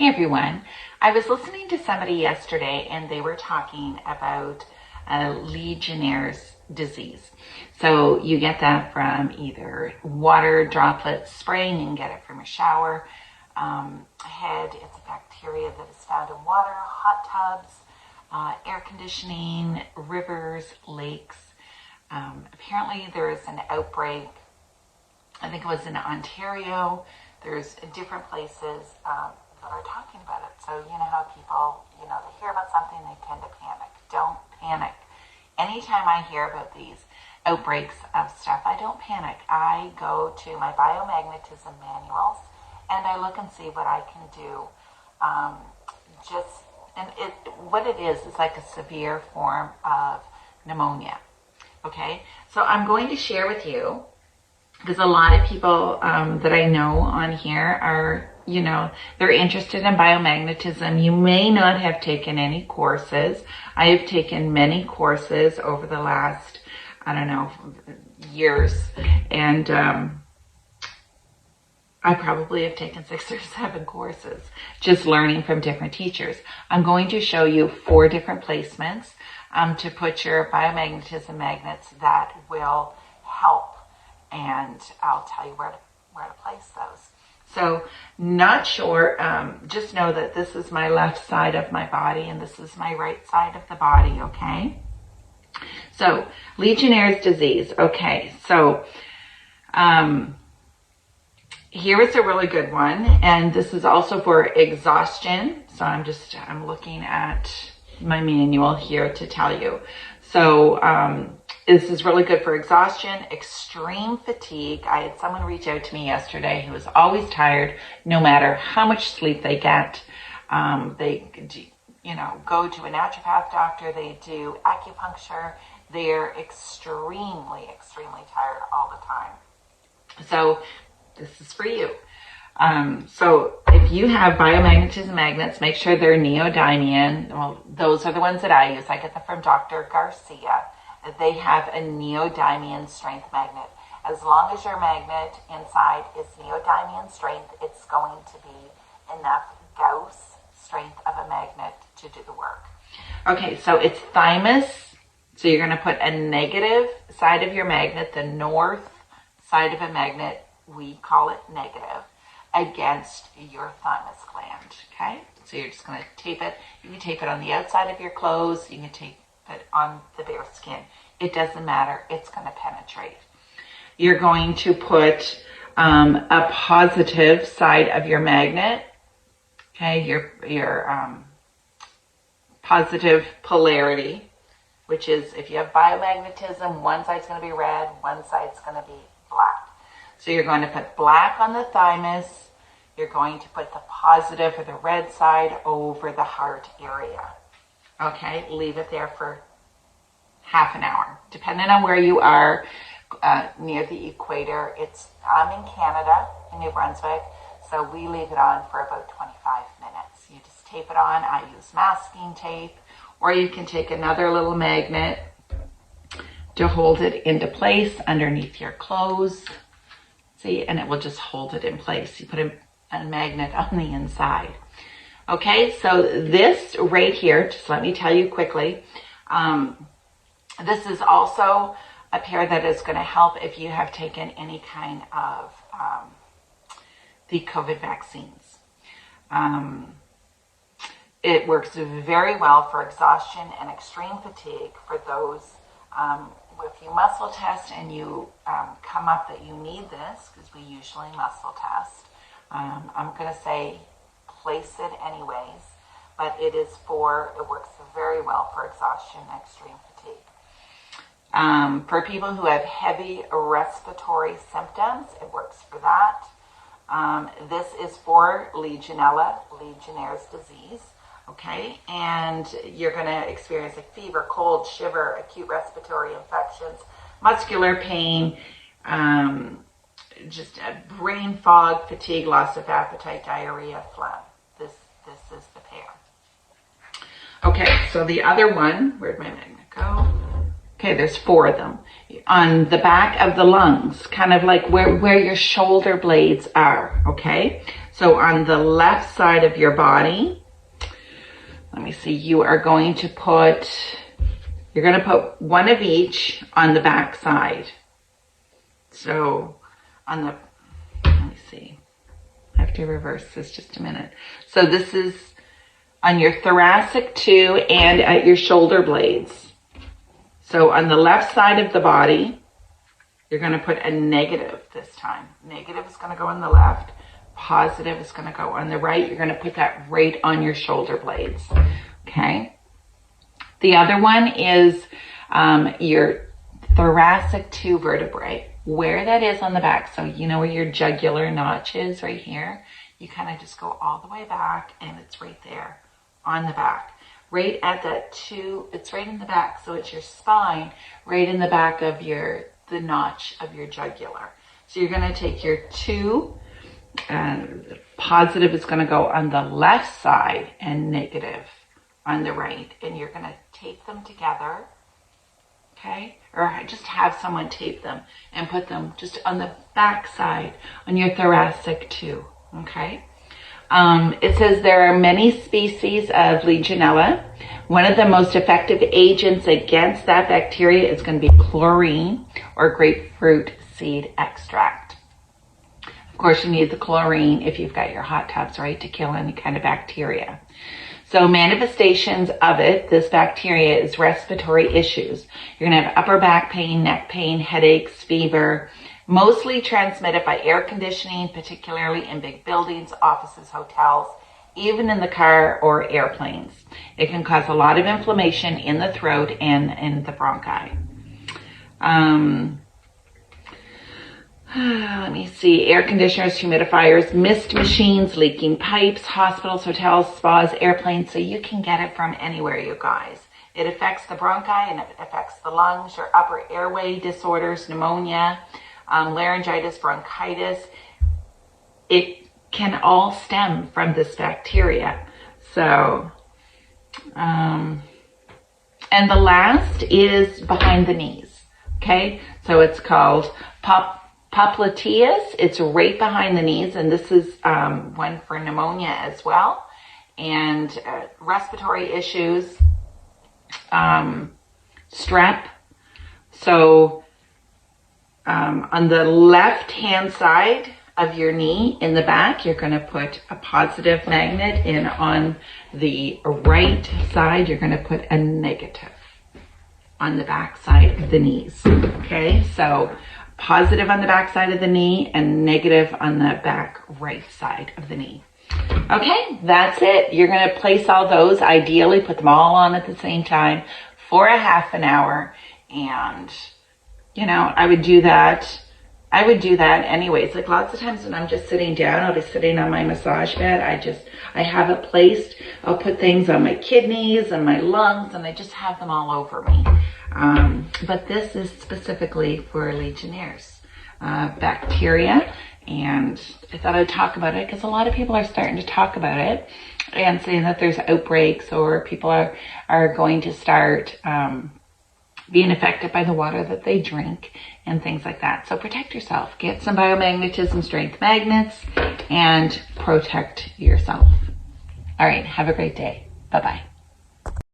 Hey everyone, I was listening to somebody yesterday and they were talking about Legionnaires disease. So you get that from either water droplets spraying, you can get it from a shower head. It's a bacteria that is found in water, hot tubs, air conditioning, rivers, lakes. Apparently there is an outbreak, I think it was in Ontario. There's different places that are talking about it. So you know how people, they hear about something, they tend to panic. Don't panic. Anytime I hear about these outbreaks of stuff, I don't panic. I go to my biomagnetism manuals and I look and see what I can do. What it is like a severe form of pneumonia. Okay, so I'm going to share with you, because a lot of people that I know on here are, they're interested in biomagnetism. You may not have taken any courses. I have taken many courses over the last, years. And I probably have taken 6 or 7 courses, just learning from different teachers. I'm going to show you 4 different placements to put your biomagnetism magnets that will help. And I'll tell you where to place those. So not sure, just know that this is my left side of my body and this is my right side of the body, okay? So Legionnaire's disease, okay. So here is a really good one, and this is also for exhaustion. So I'm looking at my manual here to tell you. So this is really good for exhaustion, extreme fatigue. I had someone reach out to me yesterday who was always tired, no matter how much sleep they get. They, go to a naturopath doctor. They do acupuncture. They're extremely, extremely tired all the time. So this is for you. So if you have biomagnetism magnets, make sure they're neodymium. Well, those are the ones that I use. I get them from Dr. Garcia. They have a neodymium strength magnet. As long as your magnet inside is neodymium strength, it's going to be enough Gauss strength of a magnet to do the work. Okay, so it's thymus. So you're going to put a negative side of your magnet, the north side of a magnet, we call it negative, against your thymus gland, okay? So you're just going to tape it. You can tape it on the outside of your clothes. You can tape it on the bare skin. It doesn't matter. It's going to penetrate. You're going to put a positive side of your magnet, okay? Your positive polarity, which is if you have biomagnetism, one side's going to be red, one side's going to be black. So you're going to put black on the thymus. You're going to put the positive or the red side over the heart area. Okay, leave it there for half an hour. Depending on where you are near the equator, I'm in Canada, in New Brunswick, so we leave it on for about 25 minutes. You just tape it on. I use masking tape, or you can take another little magnet to hold it into place underneath your clothes. See, and it will just hold it in place. You put a magnet on the inside. Okay, so this right here, just let me tell you quickly, this is also a pair that is going to help if you have taken any kind of the COVID vaccines. It works very well for exhaustion and extreme fatigue for those if you muscle test and you come up that you need this, because we usually muscle test, I'm going to say place it anyways, but it works very well for exhaustion and extreme fatigue. For people who have heavy respiratory symptoms, it works for that. This is for Legionnaire's disease. Okay, and you're going to experience like fever, cold, shiver, acute respiratory infections, muscular pain, just brain fog, fatigue, loss of appetite, diarrhea, phlegm. This is the pair. Okay, so the other one, where'd my magnet go? Okay, there's 4 of them. On the back of the lungs, kind of like where your shoulder blades are, okay? So on the left side of your body, let me see, you're going to put one of each on the back side. So on the, let me see, I have to reverse this just a minute. So this is on your thoracic too, and at your shoulder blades. So on the left side of the body, you're going to put a negative this time. Negative is going to go on the left. Positive is going to go on the right. You're going to put that right on your shoulder blades. Okay. The other one is your thoracic 2 vertebrae. Where that is on the back. So you know where your jugular notch is right here. You kind of just go all the way back, and it's right there on the back. Right at that 2, it's right in the back. So it's your spine right in the back of the notch of your jugular. So you're going to take your 2, and positive is going to go on the left side and negative on the right. And you're going to tape them together, okay? Or just have someone tape them and put them just on the back side on your thoracic too, okay? It says there are many species of Legionella. One of the most effective agents against that bacteria is going to be chlorine or grapefruit seed extract. Of course, you need the chlorine if you've got your hot tubs, right, to kill any kind of bacteria. So manifestations of it, this bacteria, is respiratory issues. You're going to have upper back pain, neck pain, headaches, fever, mostly transmitted by air conditioning, particularly in big buildings, offices, hotels, even in the car or airplanes. It can cause a lot of inflammation in the throat and in the bronchi. Let me see, air conditioners, humidifiers, mist machines, leaking pipes, hospitals, hotels, spas, airplanes. So you can get it from anywhere, you guys. It affects the bronchi and it affects the lungs, your upper airway disorders, pneumonia, laryngitis, bronchitis. It can all stem from this bacteria. So, and the last is behind the knees. Okay, so it's called popliteus. It's right behind the knees, and this is one for pneumonia as well, and respiratory issues, strep. So on the left hand side of your knee in the back, you're going to put a positive magnet, and on the right side you're going to put a negative on the back side of the knees. Okay, so positive on the back side of the knee and negative on the back right side of the knee. Okay, that's it. You're going to place all those, ideally put them all on at the same time for a half an hour. And, you know, I would do that anyways. Like lots of times when I'm just sitting down, I'll be sitting on my massage bed. I have it placed. I'll put things on my kidneys and my lungs, and I just have them all over me. But this is specifically for Legionnaires bacteria, and I thought I'd talk about it because a lot of people are starting to talk about it and saying that there's outbreaks, or people are going to start being affected by the water that they drink and things like that. So protect yourself. Get some biomagnetism strength magnets and protect yourself. All right, have a great day. Bye-bye.